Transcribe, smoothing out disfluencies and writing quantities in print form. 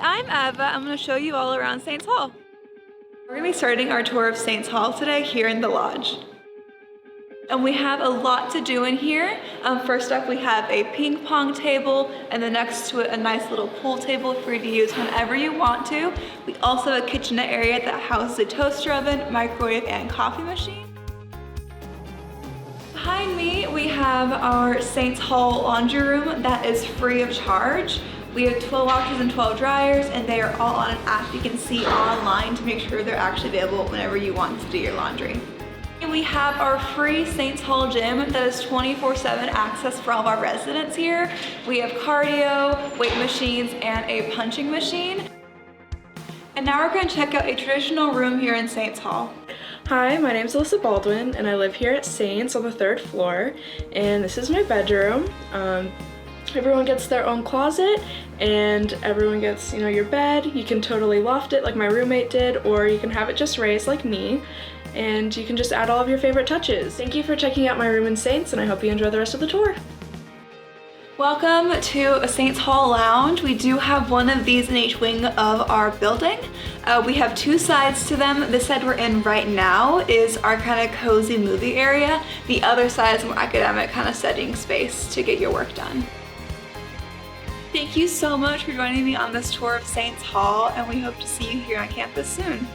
Hi, I'm Eva. I'm going to show you all around Saints Hall. We're going to be starting our tour of Saints Hall today here in the lodge. And we have a lot to do in here. First up, we have a ping pong table, and then next to it, a nice little pool table for you to use whenever you want to. We also have a kitchenette area that houses a toaster oven, microwave, and coffee machine. Behind me, we have our Saints Hall laundry room that is free of charge. We have 12 washers and 12 dryers, and they are all on an app you can see online to make sure they're actually available whenever you want to do your laundry. And we have our free Saints Hall gym that is 24/7 access for all of our residents here. We have cardio, weight machines, and a punching machine. And now we're going to check out a traditional room here in Saints Hall. Hi, my name is Alyssa Baldwin, and I live here at Saints on the 3rd floor, and this is my bedroom. Everyone gets their own closet, and everyone gets, your bed. You can totally loft it like my roommate did, or you can have it just raised like me, and you can just add all of your favorite touches. Thank you for checking out my room in Saints, and I hope you enjoy the rest of the tour. Welcome to a Saints Hall lounge. We do have one of these in each wing of our building. We have two sides to them. The side we're in right now is our kind of cozy movie area. The other side is more academic kind of studying space to get your work done. Thank you so much for joining me on this tour of Saints Hall, and we hope to see you here on campus soon.